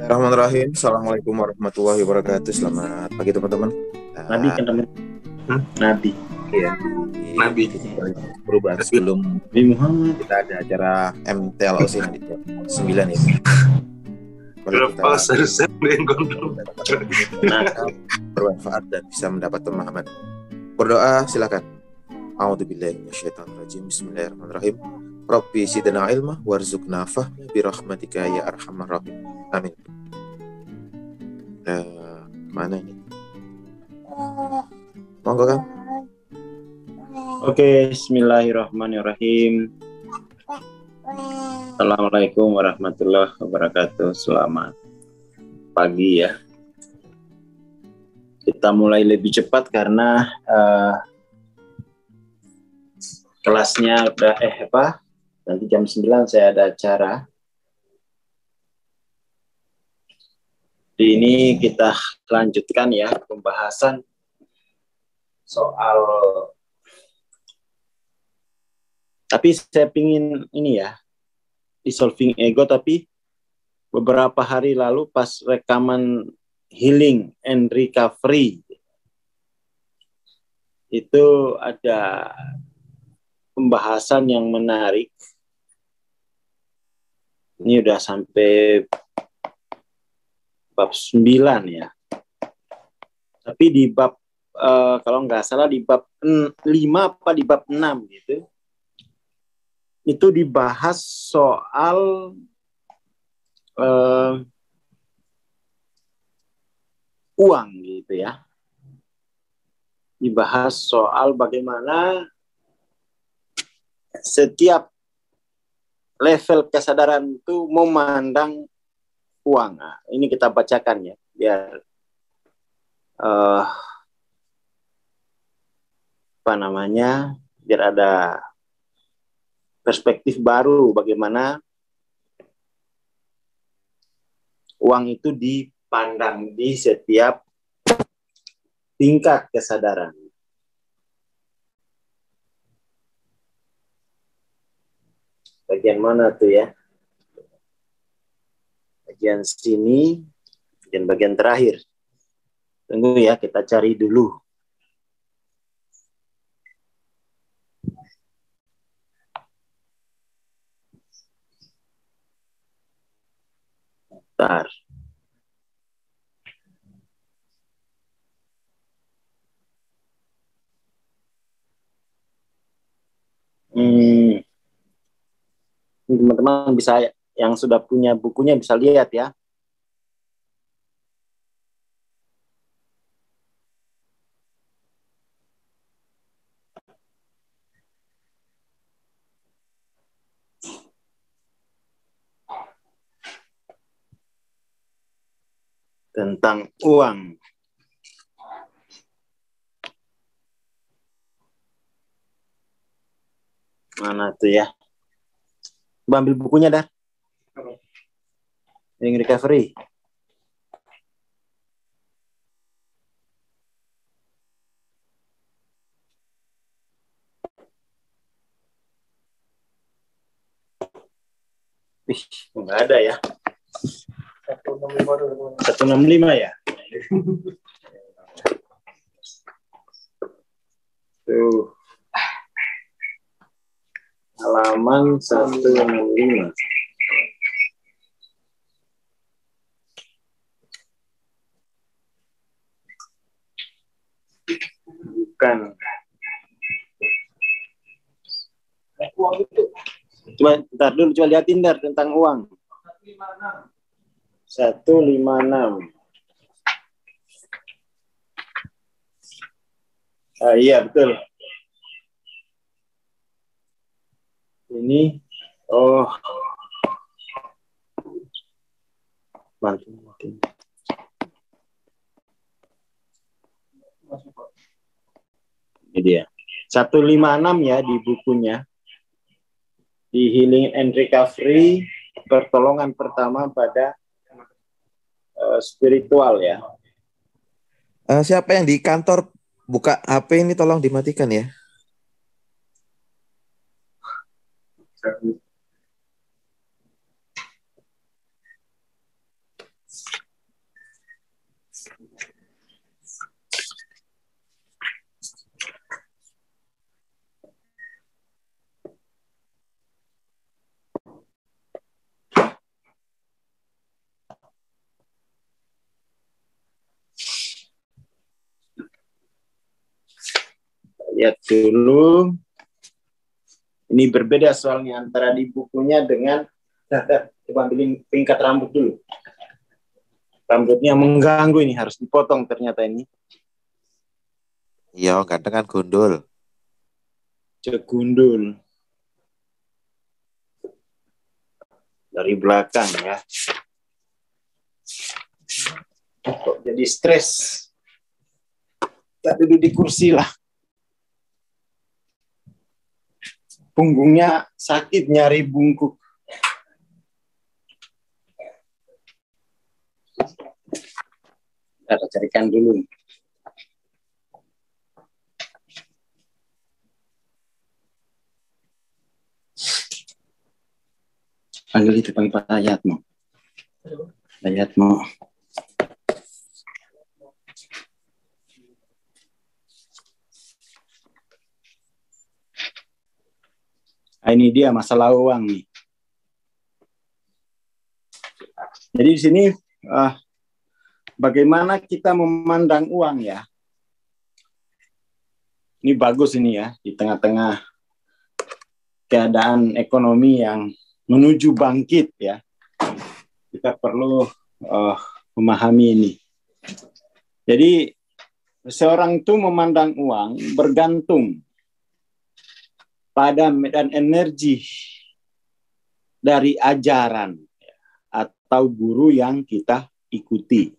Bismillahirrahmanirrahim. Assalamualaikum warahmatullahi wabarakatuh. Selamat pagi teman-teman. Nabi kan teman. Nabi. Iya. Nabi. Perubahan sebelum Nabi Muhammad. kita ada acara MTLOC nanti jam 9 ya. Berapa seharusnya yang gondrong. Bermanfaat dan bisa mendapat pemahaman. Berdoa silakan. A'udzubillahi minasyaitonirrajim. Bismillahirrahmanirrahim. Rabbi zidna ilma warzuqna fahma birahmatika ya arhamar rahim. Amin. Mana ini? Monggo Kang. Oke, bismillahirrahmanirrahim. Assalamualaikum warahmatullahi wabarakatuh. Selamat pagi ya. Kita mulai lebih cepat karena kelasnya udah nanti jam 9 saya ada acara. Di ini kita lanjutkan ya pembahasan soal, tapi saya pingin ini ya, dissolving ego, tapi beberapa hari lalu pas rekaman healing and recovery itu ada pembahasan yang menarik. Ini udah sampai bab 9 ya. Tapi di bab kalau nggak salah di bab 5 apa di bab 6 gitu. Itu dibahas soal uang gitu ya. Dibahas soal bagaimana setiap level kesadaran itu memandang uang. Nah, ini kita bacakan ya, biar biar ada perspektif baru bagaimana uang itu dipandang di setiap tingkat kesadaran. Bagian mana tuh ya? Bagian sini, bagian terakhir. Tunggu ya, kita cari dulu. Bentar. Teman-teman bisa, yang sudah punya bukunya bisa lihat ya. Tentang uang. Mana tuh ya? Ambil bukunya dah. Yang recovery. Wih, nggak ada ya. 165 ya. Tuh. Halaman 165. Bukan. Uang itu. Coba bentar dulu, coba liatin dar tentang uang. 156. Iya betul. Ini bantu. Ini dia. 156 ya di bukunya. Di Healing and Recovery, pertolongan pertama pada spiritual ya. Siapa yang di kantor buka HP ini tolong dimatikan ya. Lihat dulu. Ini berbeda soalnya antara di bukunya dengan coba ambilin tingkat rambut dulu. Rambutnya mengganggu ini, harus dipotong ternyata ini. Iya, ganteng kan gundul. Cegundul. Dari belakang ya. Kok jadi stres. Kita duduk di kursi lah. Punggungnya sakit, nyari bungkuk. Kita carikan dulu. Panggil itu, panggil Pak Ayatmo. Ayatmo. Ini dia masalah uang nih. Jadi di sini bagaimana kita memandang uang ya? Ini bagus ini ya, di tengah-tengah keadaan ekonomi yang menuju bangkit ya. Kita perlu memahami ini. Jadi seorang itu memandang uang bergantung pada medan energi dari ajaran atau guru yang kita ikuti.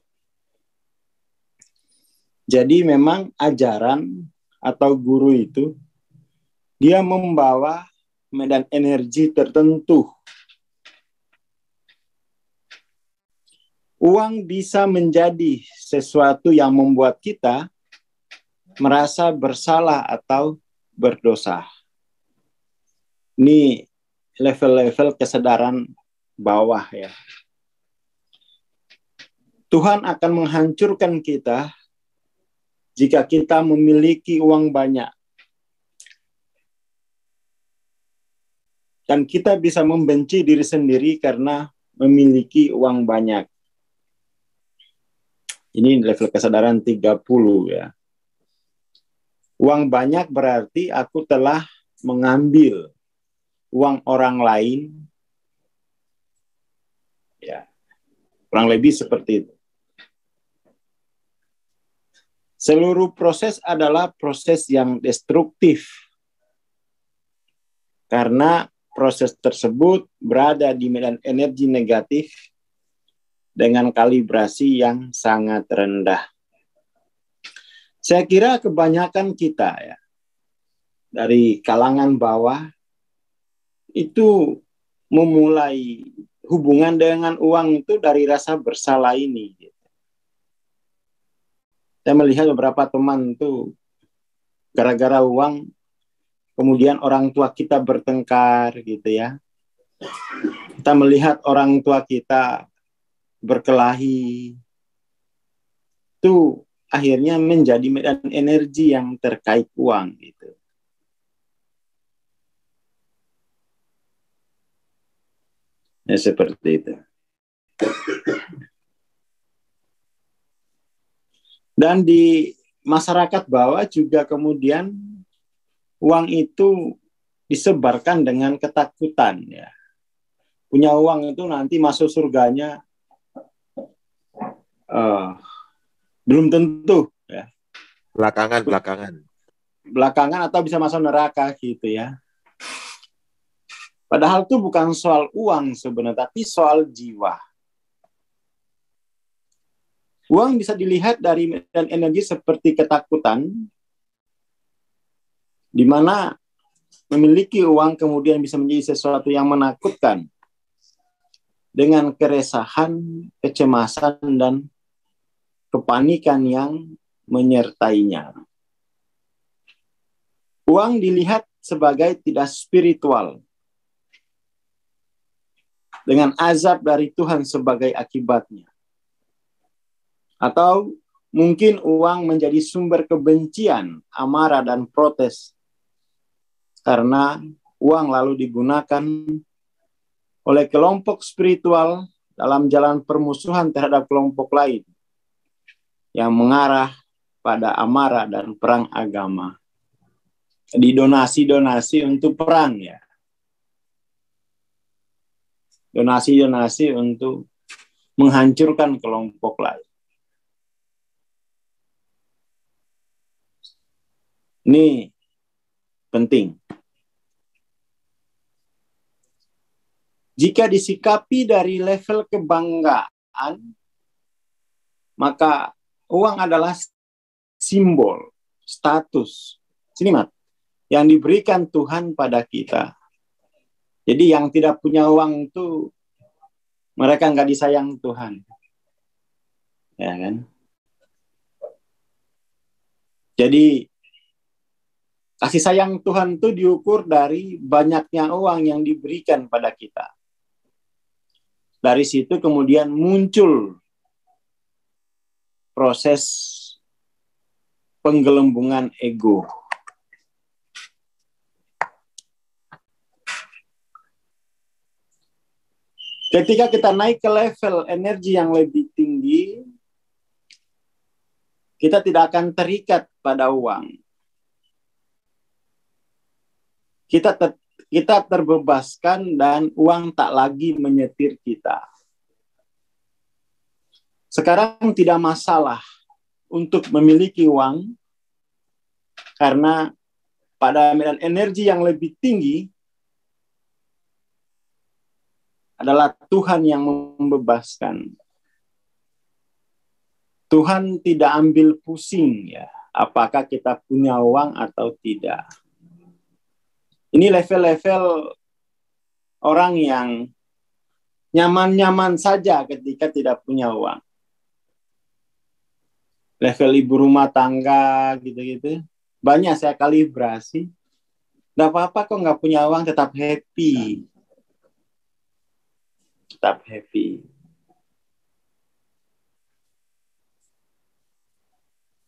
Jadi memang ajaran atau guru itu dia membawa medan energi tertentu. Uang bisa menjadi sesuatu yang membuat kita merasa bersalah atau berdosa. Ini level-level kesadaran bawah ya. Tuhan akan menghancurkan kita jika kita memiliki uang banyak. Dan kita bisa membenci diri sendiri karena memiliki uang banyak. Ini level kesadaran 30 ya. Uang banyak berarti aku telah mengambil uang orang lain, ya, kurang lebih seperti itu. Seluruh proses adalah proses yang destruktif, karena proses tersebut berada di medan energi negatif dengan kalibrasi yang sangat rendah. Saya kira kebanyakan kita ya, dari kalangan bawah, itu memulai hubungan dengan uang itu dari rasa bersalah ini. Saya melihat beberapa teman itu gara-gara uang, kemudian orang tua kita bertengkar gitu ya. Kita melihat orang tua kita berkelahi. Itu akhirnya menjadi medan energi yang terkait uang gitu. Ya, seperti itu. Dan di masyarakat bawah juga kemudian uang itu disebarkan dengan ketakutan ya. Punya uang itu nanti masuk surganya belum tentu ya. Belakangan atau bisa masuk neraka gitu ya. Padahal itu bukan soal uang sebenarnya, tapi soal jiwa. Uang bisa dilihat dari medan energi seperti ketakutan, di mana memiliki uang kemudian bisa menjadi sesuatu yang menakutkan, dengan keresahan, kecemasan, dan kepanikan yang menyertainya. Uang dilihat sebagai tidak spiritual, dengan azab dari Tuhan sebagai akibatnya. Atau mungkin uang menjadi sumber kebencian, amarah, dan protes. Karena uang lalu digunakan oleh kelompok spiritual dalam jalan permusuhan terhadap kelompok lain yang mengarah pada amarah dan perang agama. Di donasi-donasi untuk perang ya. Donasi-donasi untuk menghancurkan kelompok lain. Ini penting. Jika disikapi dari level kebanggaan, maka uang adalah simbol, status, sini Mat, yang diberikan Tuhan pada kita. Jadi yang tidak punya uang itu, mereka nggak disayang Tuhan. Ya kan? Jadi kasih sayang Tuhan itu diukur dari banyaknya uang yang diberikan pada kita. Dari situ kemudian muncul proses penggelembungan ego. Ketika kita naik ke level energi yang lebih tinggi, kita tidak akan terikat pada uang. Kita terbebaskan dan uang tak lagi menyetir kita. Sekarang tidak masalah untuk memiliki uang, karena pada medan energi yang lebih tinggi adalah Tuhan yang membebaskan. Tuhan tidak ambil pusing ya, apakah kita punya uang atau tidak. Ini level-level orang yang nyaman-nyaman saja ketika tidak punya uang. Level ibu rumah tangga gitu-gitu. Banyak saya kalibrasi. Nggak apa-apa kok nggak punya uang, tetap happy. Tetap happy.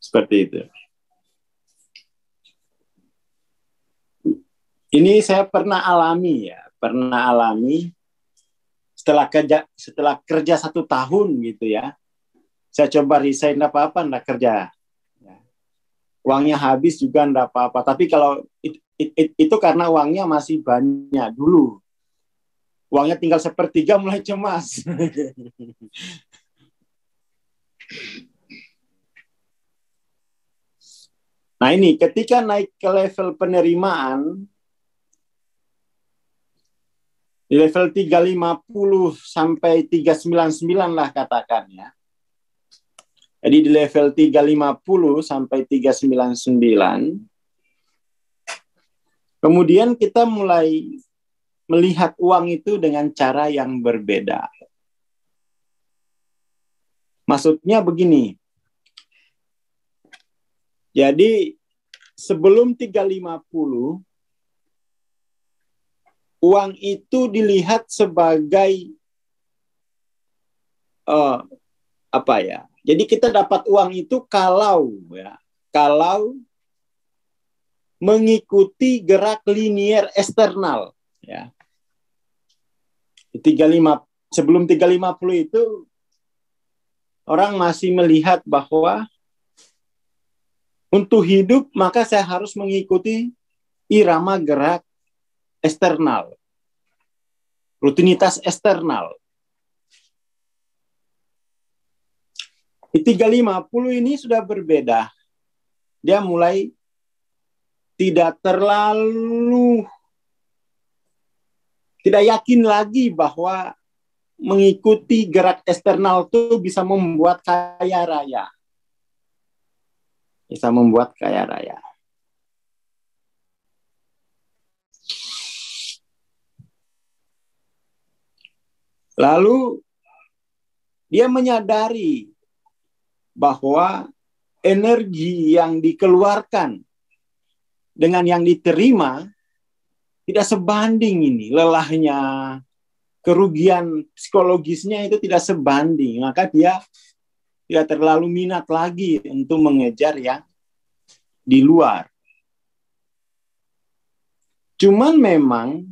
Seperti itu. Ini saya pernah alami ya, setelah kerja 1 tahun gitu ya. Saya coba resign, enggak apa-apa, enggak kerja. Uangnya habis juga enggak apa-apa. Tapi kalau itu karena uangnya masih banyak dulu. Uangnya tinggal 1/3 mulai cemas. Nah ini ketika naik ke level penerimaan, di level 350 sampai 399 lah katakan ya. Jadi di level 350 sampai 399, kemudian kita mulai melihat uang itu dengan cara yang berbeda. Maksudnya begini. Jadi sebelum 350, uang itu dilihat sebagai apa ya? Jadi kita dapat uang itu kalau mengikuti gerak linier eksternal ya. Sebelum 350 itu orang masih melihat bahwa untuk hidup maka saya harus mengikuti irama gerak eksternal, rutinitas eksternal. Di 350 ini sudah berbeda. Dia mulai tidak yakin lagi bahwa mengikuti gerak eksternal itu bisa membuat kaya raya. Bisa membuat kaya raya. Lalu dia menyadari bahwa energi yang dikeluarkan dengan yang diterima tidak sebanding ini. Lelahnya, kerugian psikologisnya itu tidak sebanding. Maka dia tidak terlalu minat lagi untuk mengejar yang di luar. Cuman memang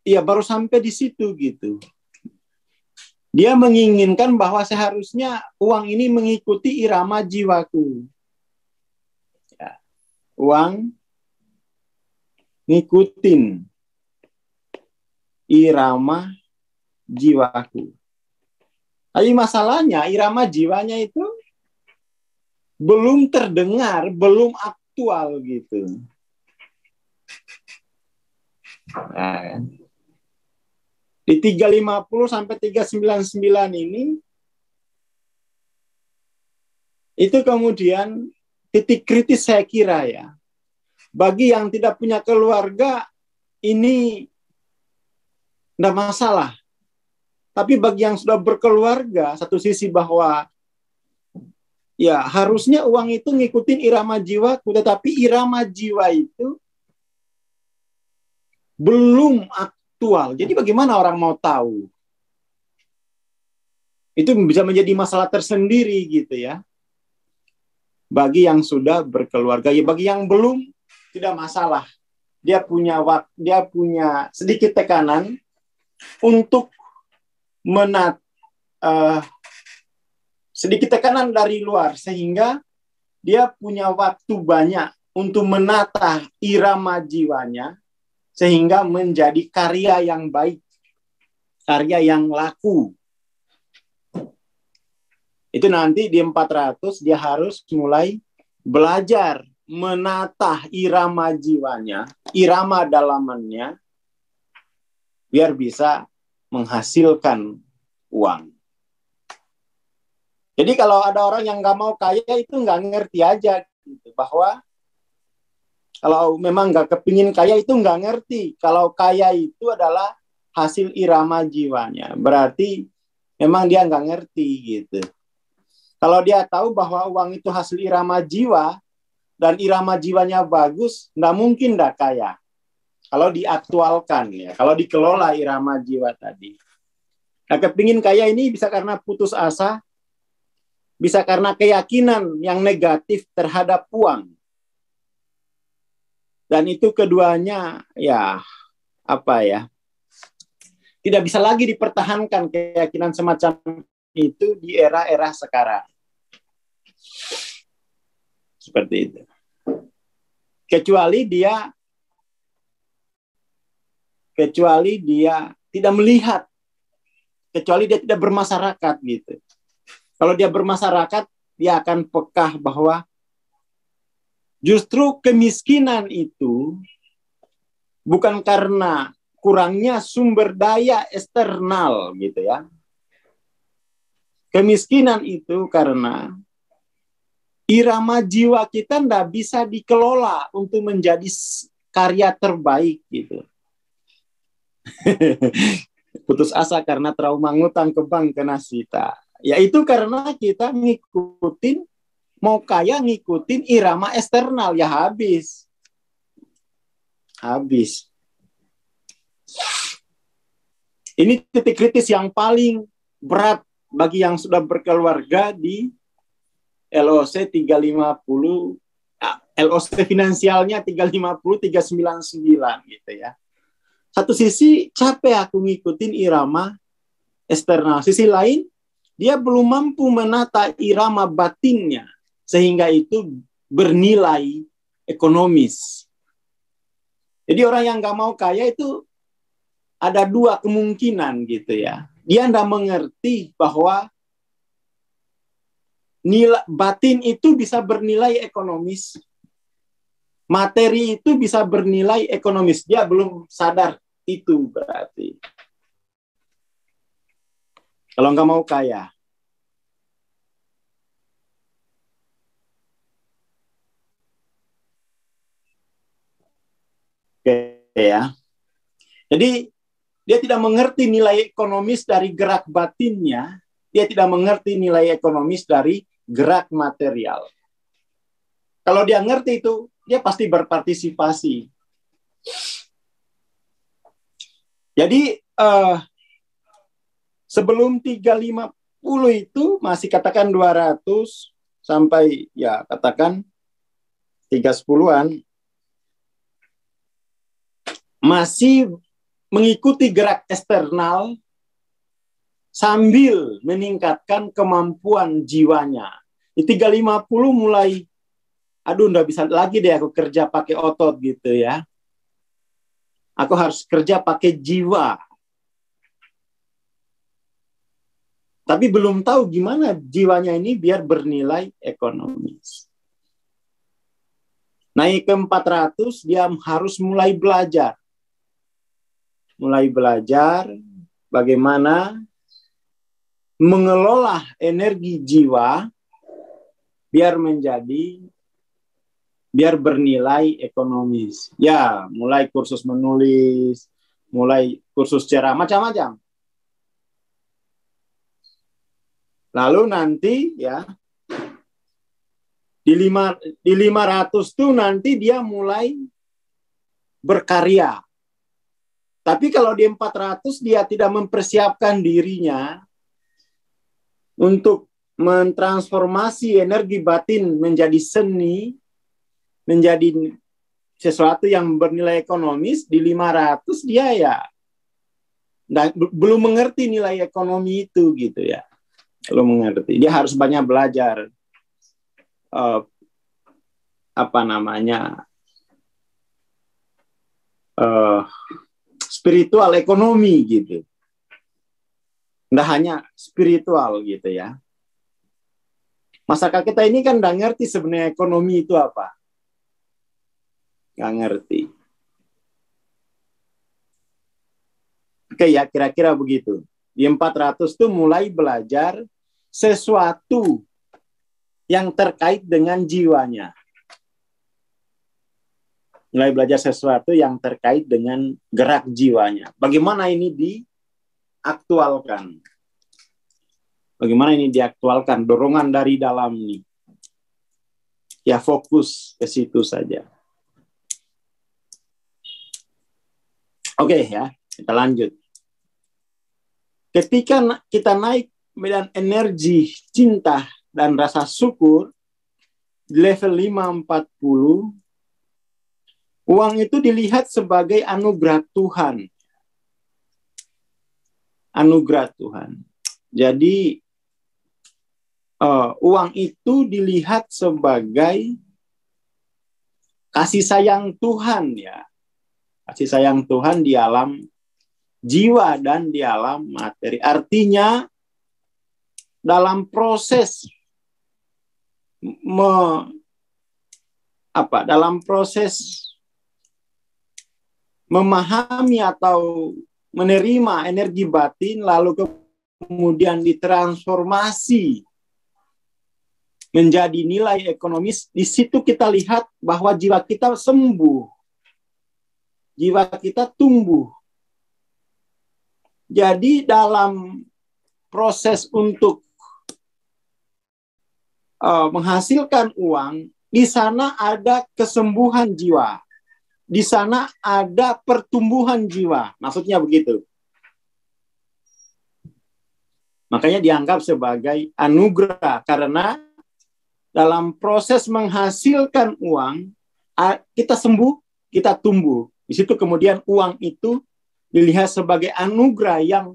ya baru sampai di situ gitu. Dia menginginkan bahwa seharusnya uang ini mengikuti irama jiwaku. Ya, uang ngikutin irama jiwaku. Tapi masalahnya irama jiwanya itu belum terdengar, belum aktual gitu. Nah, di 350 sampai 399 ini itu kemudian titik kritis saya kira ya. Bagi yang tidak punya keluarga ini tidak masalah. Tapi bagi yang sudah berkeluarga, satu sisi bahwa ya harusnya uang itu ngikutin irama jiwaku, tetapi irama jiwa itu belum aktual. Jadi bagaimana orang mau tahu? Itu bisa menjadi masalah tersendiri gitu ya. Bagi yang sudah berkeluarga, ya bagi yang belum tidak masalah. Dia punya sedikit tekanan untuk sedikit tekanan dari luar sehingga dia punya waktu banyak untuk menata irama jiwanya sehingga menjadi karya yang baik, karya yang laku. Itu nanti di 400 dia harus mulai belajar menata irama jiwanya, irama dalamannya, biar bisa menghasilkan uang. Jadi kalau ada orang yang nggak mau kaya itu nggak ngerti aja gitu, bahwa kalau memang nggak kepingin kaya itu nggak ngerti. Kalau kaya itu adalah hasil irama jiwanya, berarti memang dia nggak ngerti gitu. Kalau dia tahu bahwa uang itu hasil irama jiwa dan irama jiwanya bagus, nggak mungkin nggak kaya. Kalau diaktualkan ya, kalau dikelola irama jiwa tadi. Nah, kepingin kaya ini bisa karena putus asa, bisa karena keyakinan yang negatif terhadap uang. Dan itu keduanya ya tidak bisa lagi dipertahankan keyakinan semacam itu di era-era sekarang. Seperti itu. Kecuali dia tidak melihat, kecuali dia tidak bermasyarakat gitu. Kalau dia bermasyarakat, dia akan peka bahwa justru kemiskinan itu bukan karena kurangnya sumber daya eksternal gitu ya. Kemiskinan itu karena irama jiwa kita tidak bisa dikelola untuk menjadi karya terbaik gitu. Putus asa karena trauma ngutang ke bank kena sita. Yaitu karena kita mau kaya ngikutin irama eksternal, ya habis. Ini titik kritis yang paling berat bagi yang sudah berkeluarga di LOC 350, LOC finansialnya 350, 399 gitu ya. Satu sisi capek aku ngikutin irama eksternal. Sisi lain, dia belum mampu menata irama batinnya sehingga itu bernilai ekonomis. Jadi orang yang nggak mau kaya itu ada dua kemungkinan gitu ya. Dia nggak mengerti bahwa batin itu bisa bernilai ekonomis. Materi itu bisa bernilai ekonomis. Dia belum sadar itu berarti. Kalau nggak mau kaya. Oke ya. Jadi dia tidak mengerti nilai ekonomis dari gerak batinnya. Dia tidak mengerti nilai ekonomis dari gerak material. Kalau dia ngerti itu, dia pasti berpartisipasi. Jadi Sebelum 350 itu masih katakan 200 sampai ya katakan 310-an, masih mengikuti gerak eksternal sambil meningkatkan kemampuan jiwanya. Di 350 mulai, aduh nggak bisa lagi deh aku kerja pakai otot gitu ya. Aku harus kerja pakai jiwa. Tapi belum tahu gimana jiwanya ini biar bernilai ekonomis. Naik ke 400, dia harus mulai belajar. Mulai belajar bagaimana mengelola energi jiwa biar bernilai ekonomis. Ya, mulai kursus menulis, mulai kursus ceramah, macam-macam. Lalu nanti ya di 500 tuh nanti dia mulai berkarya. Tapi kalau di 400 dia tidak mempersiapkan dirinya untuk mentransformasi energi batin menjadi seni, menjadi sesuatu yang bernilai ekonomis. Di 500 dia ya belum mengerti nilai ekonomi itu gitu ya. Belum mengerti. Dia harus banyak belajar spiritual ekonomi gitu. Nggak hanya spiritual gitu ya. Masyarakat kita ini kan nggak ngerti sebenarnya ekonomi itu apa. Nggak ngerti. Oke ya, kira-kira begitu. Di 400 tuh mulai belajar sesuatu yang terkait dengan jiwanya. Mulai belajar sesuatu yang terkait dengan gerak jiwanya. Bagaimana ini diaktualkan? Bagaimana ini diaktualkan? Dorongan dari dalam ini. Ya fokus ke situ saja. Oke ya, kita lanjut. Ketika kita naik medan energi cinta dan rasa syukur di level 540, uang itu dilihat sebagai anugerah Tuhan. Anugerah Tuhan. Jadi uang itu dilihat sebagai kasih sayang Tuhan ya. Kasih sayang Tuhan di alam jiwa dan di alam materi. Artinya dalam proses memahami atau menerima energi batin lalu kemudian ditransformasi menjadi nilai ekonomis, di situ kita lihat bahwa jiwa kita sembuh. Jiwa kita tumbuh. Jadi dalam proses untuk menghasilkan uang, di sana ada kesembuhan jiwa. Di sana ada pertumbuhan jiwa. Maksudnya begitu. Makanya dianggap sebagai anugerah. Karena dalam proses menghasilkan uang, kita sembuh, kita tumbuh. Di situ kemudian uang itu dilihat sebagai anugerah yang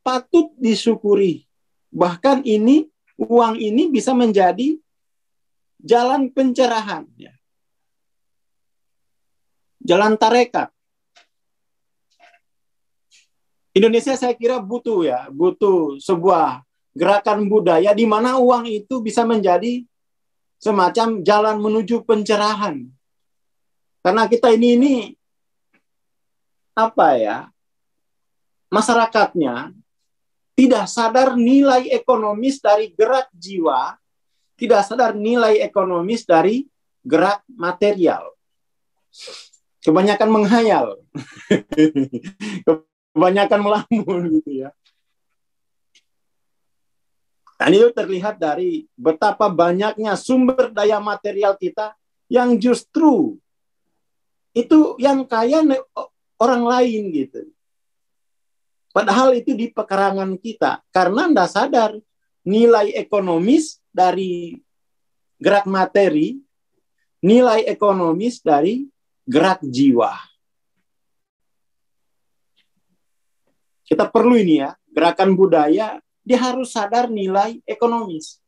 patut disyukuri. Bahkan uang ini bisa menjadi jalan pencerahan. Ya. Jalan tarekat. Indonesia saya kira butuh sebuah gerakan budaya di mana uang itu bisa menjadi semacam jalan menuju pencerahan. Karena kita ini masyarakatnya tidak sadar nilai ekonomis dari gerak jiwa, tidak sadar nilai ekonomis dari gerak material. Kebanyakan menghayal. Kebanyakan melamun gitu ya. Dan itu terlihat dari betapa banyaknya sumber daya material kita yang justru itu yang kaya orang lain gitu. Padahal itu di pekarangan kita. Karena Anda sadar nilai ekonomis dari gerak materi, nilai ekonomis dari gerak jiwa. Kita perlu ini ya, gerakan budaya, dia harus sadar nilai ekonomis.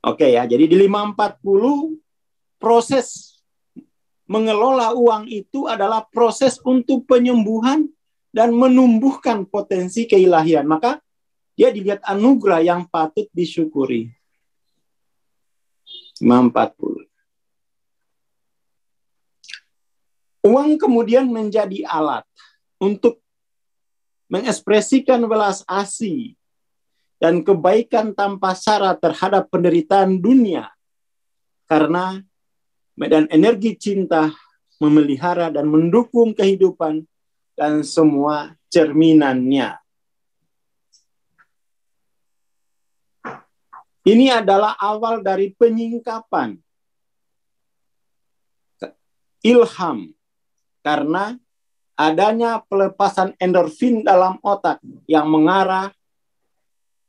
Oke ya, jadi di 540 proses mengelola uang itu adalah proses untuk penyembuhan dan menumbuhkan potensi keilahian. Maka dia dilihat anugerah yang patut disyukuri. 540. Uang kemudian menjadi alat untuk mengekspresikan belas asih dan kebaikan tanpa syarat terhadap penderitaan dunia. Karena medan energi cinta memelihara dan mendukung kehidupan dan semua cerminannya. Ini adalah awal dari penyingkapan ilham, karena adanya pelepasan endorfin dalam otak yang mengarah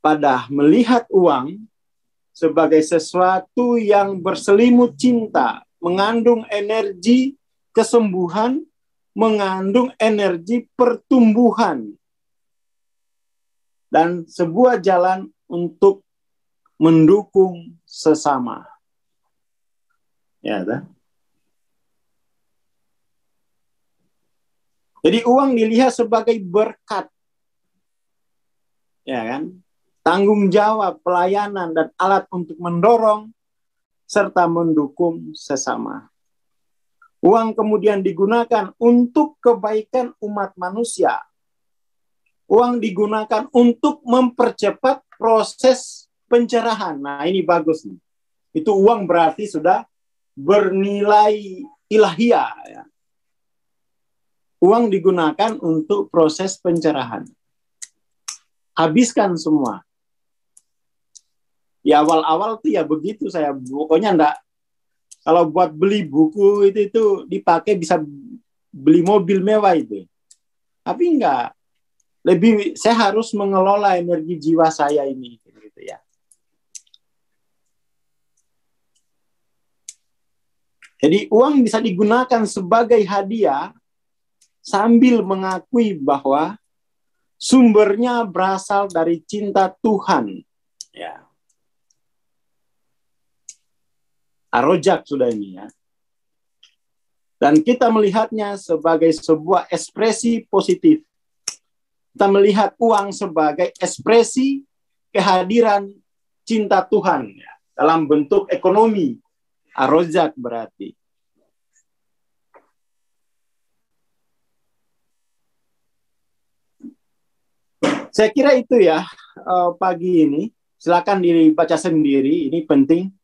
pada melihat uang sebagai sesuatu yang berselimut cinta, mengandung energi kesembuhan, mengandung energi pertumbuhan, dan sebuah jalan untuk mendukung sesama. Ya, kan? Jadi uang dilihat sebagai berkat, ya kan? Tanggung jawab, pelayanan, dan alat untuk mendorong serta mendukung sesama. Uang kemudian digunakan untuk kebaikan umat manusia. Uang digunakan untuk mempercepat proses pencerahan. Nah, ini bagus nih. Itu uang berarti sudah bernilai ilahiyah. Ya. Uang digunakan untuk proses pencerahan. Habiskan semua. Ya awal-awal tuh ya begitu saya. Pokoknya enggak. Kalau buat beli buku itu dipakai bisa beli mobil mewah itu. Tapi enggak. Lebih saya harus mengelola energi jiwa saya ini gitu ya. Jadi uang bisa digunakan sebagai hadiah sambil mengakui bahwa sumbernya berasal dari cinta Tuhan. Ya. Arojak sudah ini ya. Dan kita melihatnya sebagai sebuah ekspresi positif. Kita melihat uang sebagai ekspresi kehadiran cinta Tuhan ya, dalam bentuk ekonomi. Arojak berarti. Saya kira itu ya pagi ini. Silakan dibaca sendiri, ini penting.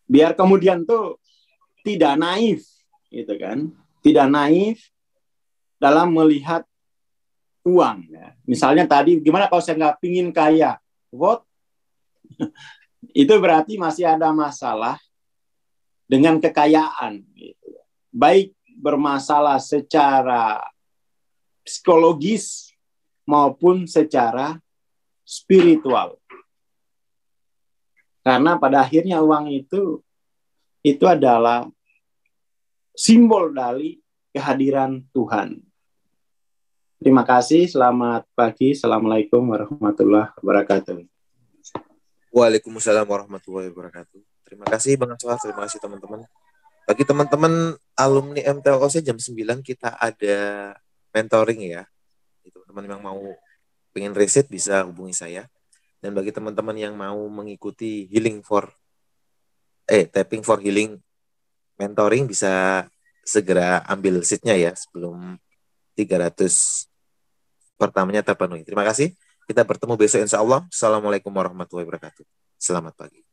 Biar kemudian tuh tidak naif, gitu kan? Tidak naif dalam melihat uang. Ya. Misalnya tadi, gimana kalau saya nggak pingin kaya? What? Itu berarti masih ada masalah dengan kekayaan. Gitu. Baik bermasalah secara psikologis maupun secara spiritual. Karena pada akhirnya uang itu adalah simbol dari kehadiran Tuhan. Terima kasih, selamat pagi. Assalamualaikum warahmatullahi wabarakatuh. Waalaikumsalam warahmatullahi wabarakatuh. Terima kasih Bang Aswar, terima kasih teman-teman. Bagi teman-teman alumni MTLOC jam 9 kita ada mentoring ya. Teman-teman yang mau pengen riset bisa hubungi saya. Dan bagi teman-teman yang mau mengikuti Tapping for Healing mentoring bisa segera ambil seatnya ya sebelum 300 pertamanya terpenuhi. Terima kasih. Kita bertemu besok insya Allah. Assalamualaikum warahmatullahi wabarakatuh. Selamat pagi.